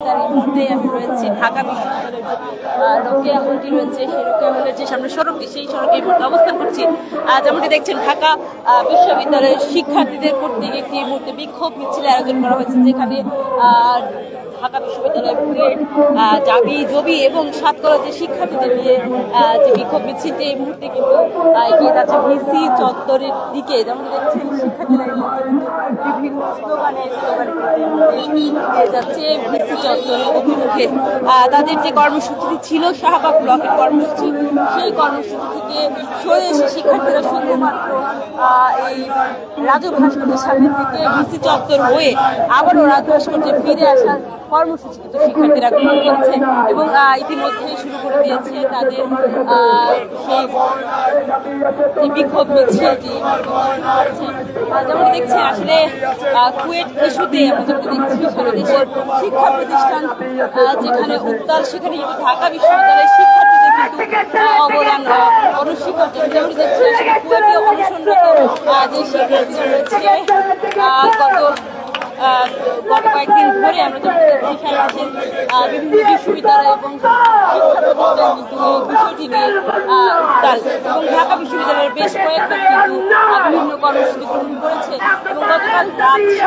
এই মুহূর্তে আমি রয়েছি ঢাকা বিশ্ববিদ্যালয়ের রোকেয়া হলটি রয়েছে, সেই রোকেয়া হলের যে সামনে সড়কটি, সেই সড়কে এই মুহূর্তে অবস্থান করছি। যেমনটি দেখছেন, ঢাকা বিশ্ববিদ্যালয়ের শিক্ষার্থীদের কর্তৃক একটি এই মুহূর্তে বিক্ষোভ মিছিলের আয়োজন করা হয়েছে, যেখানে ঢাকা বিশ্ববিদ্যালয়ের বুয়েট, জাবি, জবি এবং সাতকলা যে শিক্ষার্থীদের নিয়ে যে বিক্ষোভ মিছিলটি এই মুহূর্তে কিন্তু এগিয়ে যাচ্ছে ভিসি চত্বরের দিকে। যেমন দেখছেন, শিক্ষার্থীরা বিভিন্ন স্লোগানে এগিয়ে যাচ্ছে ভিসি চত্বরের অভিমুখে। তাদের যে কর্মসূচিটি ছিল শাহবাগ ব্লকের কর্মসূচি, সেই কর্মসূচি থেকে সরে এসে শিক্ষার্থীরা শুধুমাত্র এই রাজু ভাস্কর্যের সামনে থেকে ভিসি চত্বর হয়ে আবারও রাজু ভাস্কর্যে ফিরে আসার কর্মসূচি কিন্তু শিক্ষার্থীরা গ্রহণ করেছে এবং ইতিমধ্যেই শুরু করে দিয়েছে তাদের সেই বিক্ষোভ মিছিলটি। যেমন দেখছি, আসলে কুয়েট ইস্যুতে আমরা যেমন দেখছি সারা দেশের শিক্ষা প্রতিষ্ঠান যেখানে উত্তাল, সেখানে কিন্তু ঢাকা বিশ্ববিদ্যালয়ের শিক্ষার্থীদের কিন্তু অবদান অনস্বীকার্য। যেমন দেখছি, আসলে কুয়েটে অনশনরত যে শিক্ষার্থীরা রয়েছে গত কয়েকদিন ধরে আমরা যেমন দেখছি সারা দেশের বিভিন্ন বিশ্ববিদ্যালয় এবং শিক্ষা প্রতিষ্ঠান কিন্তু বিষয়টি নিয়ে উত্তাল, এবং ঢাকা বিশ্ববিদ্যালয়ের বেশ কয়েকটা কিন্তু বিভিন্ন কর্মসূচি গ্রহণ করেছে। এবং গতকাল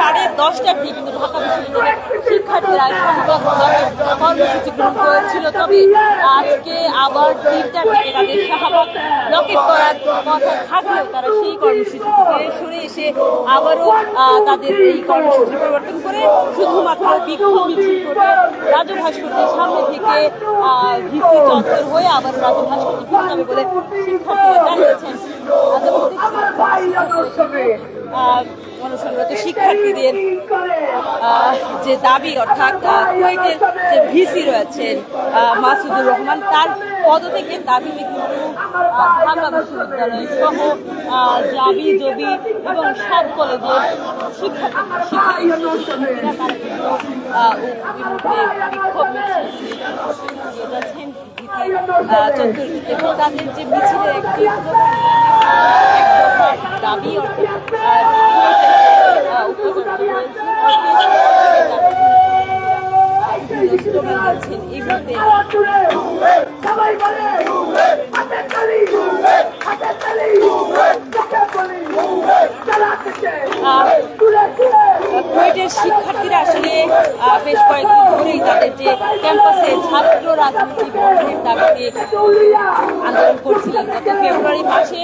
রাত 10:30টার দিকে কিন্তু ঢাকা বিশ্ববিদ্যালয়ের শিক্ষার্থীরা কর্মসূচি গ্রহণ করেছিল। তবে আজকে আবার 3টার দিকে তাদের শাহবাগ ব্লকেট করার কথা থাকলেও তারা সেই কর্মসূচি থেকে সরে এসে আবারও তাদের এই কর্মসূচি পরিবর্তন করে শুধুমাত্র বিক্ষোভ মিছিল করে রাজু ভাস্কর্যের সামনে থেকে ভিসি চত্বর হয়ে আবার রাজু ভাস্কর্যে ফিরতে হবে বলে শিক্ষার্থীরা জানিয়েছেন। অনশনরত শিক্ষার্থীদের যে দাবি, অর্থাৎ কুয়েটের যে ভিসি রয়েছেন মাসুদুর রহমান, তার পদত্যাগের দাবিতে কিন্তু ঢাকা বিশ্ববিদ্যালয় সহ জাবি, জবি এবং সাত কলেজের শিক্ষার্থীরা বিক্ষোভ চতুর্থীতে তাদের যে মিছিলের একটি দাবি, কুয়েটের শিক্ষার্থীরা আসলে বেশ কয়েকদিন ধরেই তাদের যে ক্যাম্পাসে ছাত্র রাজনীতি বন্ধের দাবিতে আন্দোলন করছিলেন। গত ফেব্রুয়ারি মাসে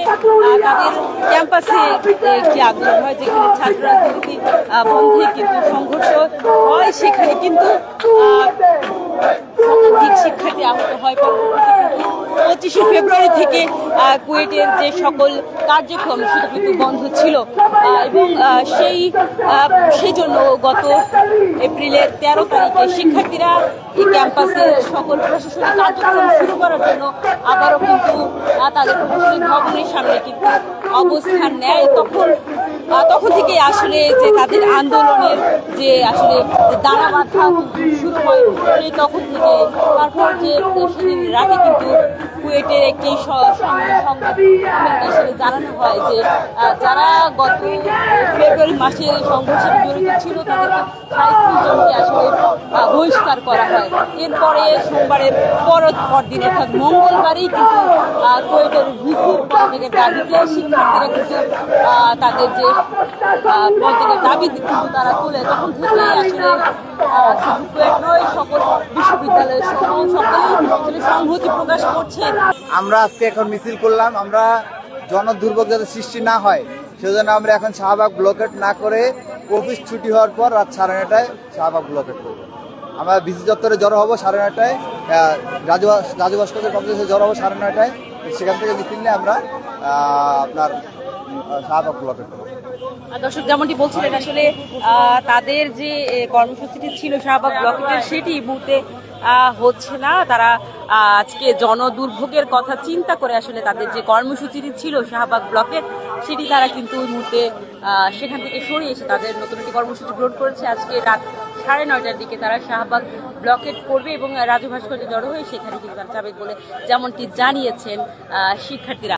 তাদের ক্যাম্পাসে একটি আন্দোলন হয়, যেখানে ছাত্র রাজনীতি বন্ধে কিন্তু সংঘর্ষ হয়, সেখানে কিন্তু শতাধিক শিক্ষার্থী আহত হয়। 25শে ফেব্রুয়ারি থেকে কুয়েটের যে সকল কার্যক্রম সেটা কিন্তু বন্ধ ছিল এবং সেই জন্য গত এপ্রিলের 13 তারিখে শিক্ষার্থীরা এই ক্যাম্পাসের সকল প্রশাসনিক কার্যক্রম শুরু করার জন্য আবারও কিন্তু তাদের প্রশাসনিক ভবনের সামনে কিন্তু অবস্থান নেয়। তখন থেকে আসলে যে তাদের আন্দোলনের যে আসলে দানা বাঁধা শুরু হয়, সেই তখন থেকে তারপর যে সেদিন রাতে কিন্তু কুয়েটের একটি সংবাদ হিসেবে জানানো হয় যে যারা গত ফেব্রুয়ারি মাসে সংঘর্ষে জড়িত ছিল তাদেরকে 37 জনকে আসলে বহিষ্কার করা হয়। এরপরে সোমবারের পরদিন অর্থাৎ মঙ্গলবারেই কিন্তু কুয়েটের ভিসির পদত্যাগের দাবিতে শিক্ষার্থীরা কিন্তু তাদের যে পদত্যাগের দাবি কিন্তু তারা তুলে। তখন থেকে আসলে শুধু কুয়েট নয়, সকল বিশ্ববিদ্যালয়ের সকলেই সংহতি প্রকাশ করছে। আমরা আজকে এখন মিছিল করলাম, আমরা জনদুর্ভোগ যাতে সৃষ্টি না হয় সেজন্য আমরা এখন শাহবাগ ব্লকেট না করে অফিস ছুটি হওয়ার পর রাত 9:30টায় শাহবাগ ব্লকেট করবো। আমরা ভিসি চত্বরে জড়ো হবো 9:30টায়, রাজু ভাস্কর্যের কমপ্লেক্সে জড়ো হবো 9:30টায়। সেখান থেকে মিছিল নিয়ে আমরা আপনার শাহবাগ ব্লকেট করবো। দর্শক, যেমনটি বলছিলেন, আসলে তাদের যে কর্মসূচিটি ছিল শাহবাগ ব্লকেটের, সেটি এই মুহূর্তে হচ্ছে না। তারা আজকে জনদুর্ভোগের কথা চিন্তা করে আসলে তাদের যে কর্মসূচিটি ছিল শাহবাগ ব্লকের, সেটি তারা কিন্তু এই মুহূর্তে সেখান থেকে সরিয়ে এসে তাদের নতুন একটি কর্মসূচি গ্রহণ করেছে। আজকে রাত 9:30টার দিকে তারা শাহবাগ ব্লকেট করবে এবং রাজু ভাস্কর্যে জড়ো হয়ে সেখানে কিন্তু তারা যাবে বলে যেমনটি জানিয়েছেন শিক্ষার্থীরা।